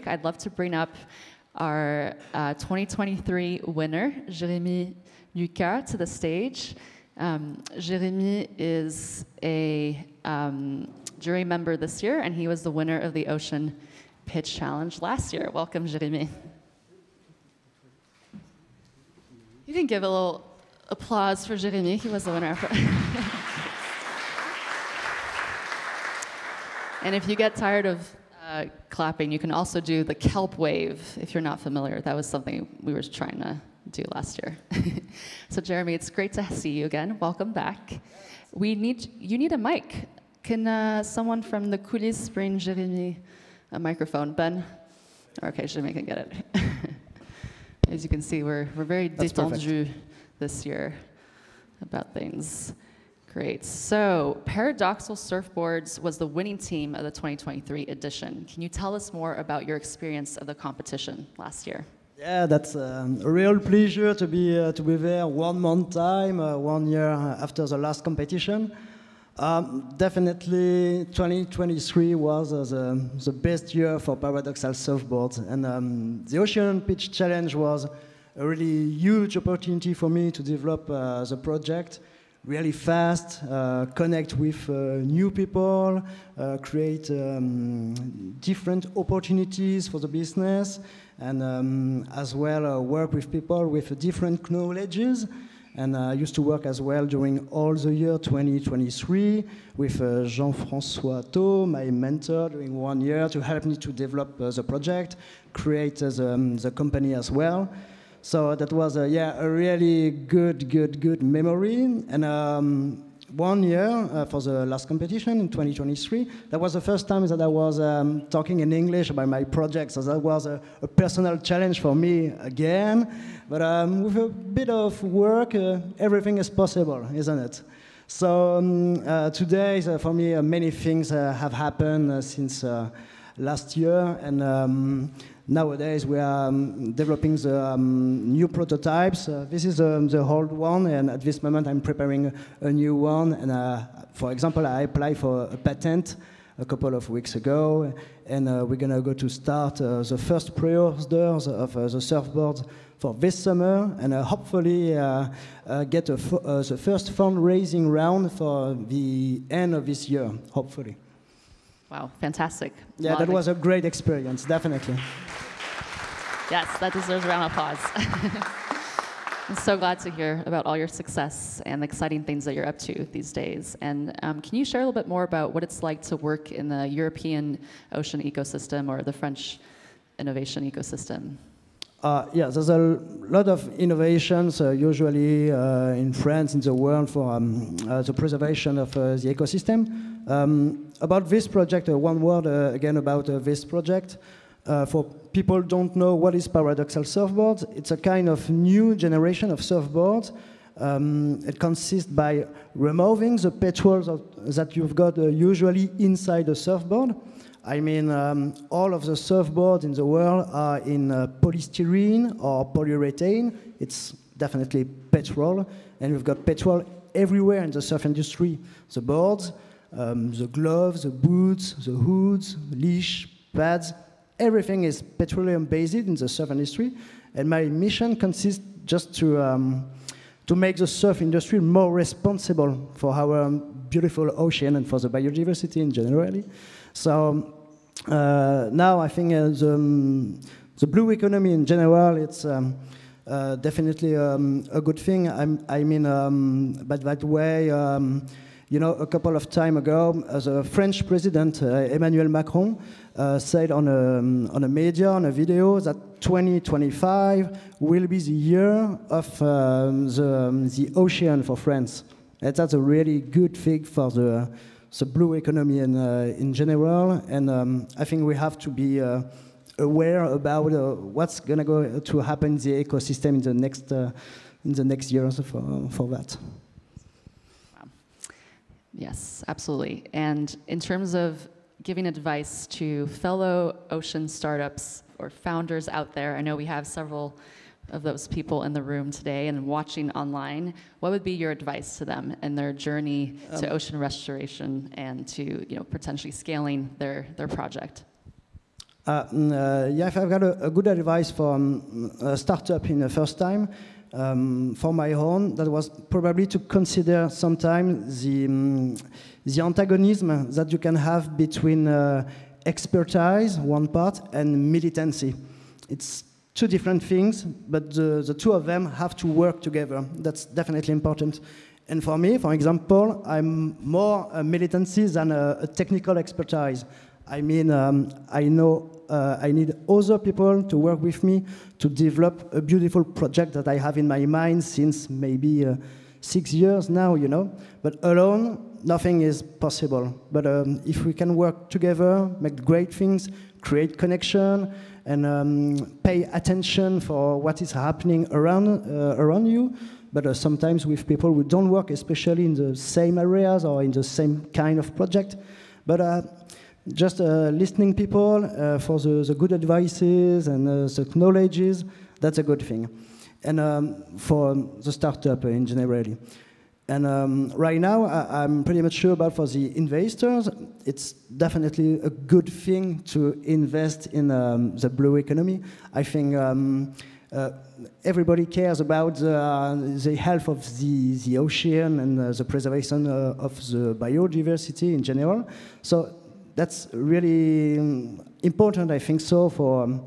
mic, I'd love to bring up our 2023 winner, Jérémy Lucas, to the stage. Jérémy is a jury member this year, and he was the winner of the Ocean Pitch Challenge last year. Welcome, Jérémy. You can give a little applause for Jérémy. He was the winner. And if you get tired of clapping, you can also do the kelp wave if you're not familiar. That was something we were trying to do last year. So Jérémy, it's great to see you again. Welcome back. You need a mic. Can someone from the coulisses bring Jérémy a microphone? Ben? Okay, Jérémy can get it. As you can see, we're very détendu this year about things. Great. So Paradoxal Surfboards was the winning team of the 2023 edition. Can you tell us more about your experience of the competition last year? Yeah, that's a real pleasure to be there one more time, 1 year after the last competition. Definitely 2023 was the best year for Paradoxal Surfboards, and the Ocean Pitch Challenge was a really huge opportunity for me to develop the project really fast, connect with new people, create different opportunities for the business, and as well work with people with different knowledges. And I used to work as well during all the year 2023 with Jean-François Thau, my mentor, during 1 year to help me to develop the project, create the company as well. So that was a really good memory. And 1 year for the last competition in 2023, that was the first time that I was talking in English about my project. So that was a personal challenge for me again. But with a bit of work, everything is possible, isn't it? So today, for me, many things have happened since last year. And nowadays, we are developing the new prototypes. This is the old one, and at this moment, I'm preparing a new one. And for example, I applied for a patent a couple of weeks ago, and we're going to to start the first pre-orders of the surfboards for this summer, and hopefully get the first fundraising round for the end of this year, hopefully. Wow, fantastic. Yeah, that was a great experience, definitely. Yes, that deserves a round of applause. I'm so glad to hear about all your success and the exciting things that you're up to these days. And can you share a little bit more about what it's like to work in the European ocean ecosystem or the French innovation ecosystem? Yeah, there's a lot of innovations, usually in France, in the world, for the preservation of the ecosystem. About this project, one word again about this project. For people who don't know what is Paradoxal Surfboards, it's a kind of new generation of surfboards. It consists by removing the petrol that you've got usually inside a surfboard. I mean, all of the surfboards in the world are in polystyrene or polyurethane. It's definitely petrol, and we've got petrol everywhere in the surf industry. The boards, the gloves, the boots, the hoods, leash, pads, everything is petroleum-based in the surf industry. And my mission consists just to make the surf industry more responsible for our beautiful ocean and for the biodiversity in general. So now I think the blue economy in general, it's definitely a good thing. I mean, by that way, you know, a couple of time ago, the French president, Emmanuel Macron, said on a media, on a video, that 2025 will be the year of the ocean for France. And that's a really good thing for the blue economy in general. And I think we have to be aware about what's going to happen in the ecosystem in the next years for that. Yes, absolutely. And in terms of giving advice to fellow ocean startups or founders out there, I know we have several of those people in the room today and watching online. What would be your advice to them in their journey to ocean restoration and to potentially scaling their project? Yeah, if I've got a good advice for a startup in the first time, for my own, that was probably to consider sometimes the antagonism that you can have between expertise, one part, and militancy. It's two different things, but the two of them have to work together. That's definitely important. And for me, for example, I'm more a militancy than a technical expertise. I mean, I know I need other people to work with me to develop a beautiful project that I have in my mind since maybe 6 years now, you know. But alone, nothing is possible. But if we can work together, make great things, create connection, and pay attention for what is happening around you, but sometimes with people who don't work, especially in the same areas or in the same kind of project. But just listening people for the good advices and the knowledges, that's a good thing. And for the startup in general. And right now, I'm pretty much sure about for the investors, it's definitely a good thing to invest in the blue economy. I think everybody cares about the health of the ocean and the preservation of the biodiversity in general. So that's really important, I think, so for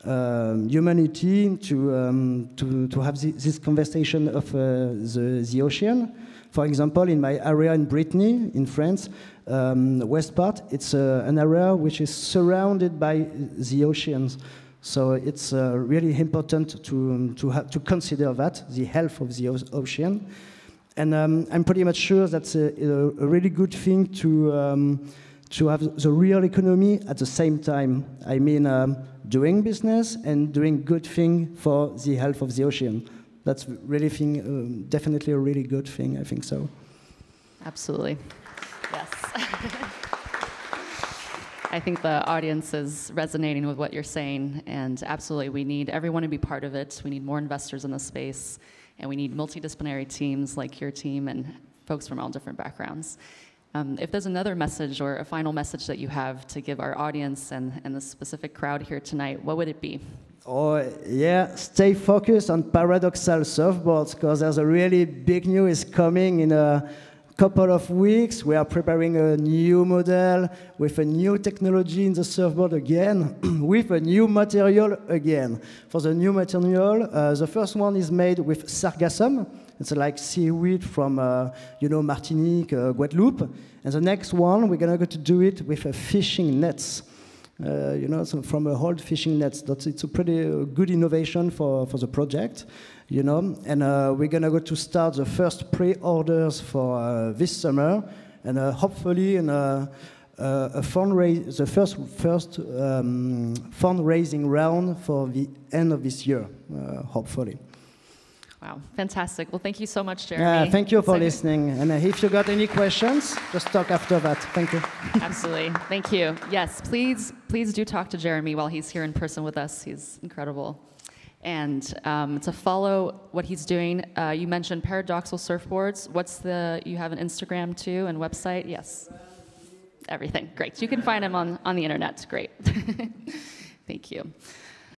humanity to have this conversation of the ocean. For example, in my area in Brittany, in France, the west part, it's an area which is surrounded by the oceans. So it's really important to consider that, the health of the ocean. And I'm pretty much sure that's a really good thing to have the real economy at the same time. I mean, doing business and doing good thing for the health of the ocean. That's really definitely a really good thing, I think so. Absolutely, yes. I think the audience is resonating with what you're saying, and absolutely, we need everyone to be part of it. We need more investors in the space, and we need multidisciplinary teams like your team and folks from all different backgrounds. If there's another message or a final message that you have to give our audience and the specific crowd here tonight, what would it be? Oh, yeah, stay focused on Paradoxal Surfboards, because there's a really big news coming in a couple of weeks. We are preparing a new model with a new technology in the surfboard again, with a new material again. For the new material, the first one is made with sargassum. It's like seaweed from, Martinique, Guadeloupe. And the next one, we're going to do it with fishing nets. So from a old fishing nets. It's a pretty good innovation for the project, you know. And we're going to start the first pre-orders for this summer, and hopefully the first fundraising round for the end of this year, hopefully. Wow, fantastic. Well, thank you so much, Jérémy. Thank you for listening. And if you got any questions, just talk after that. Thank you. Absolutely. Thank you. Yes, please do talk to Jérémy while he's here in person with us. He's incredible. And to follow what he's doing, you mentioned Paradoxal Surfboards. You have an Instagram too and website? Yes. Everything. Great. You can find him on the internet. Great. Thank you.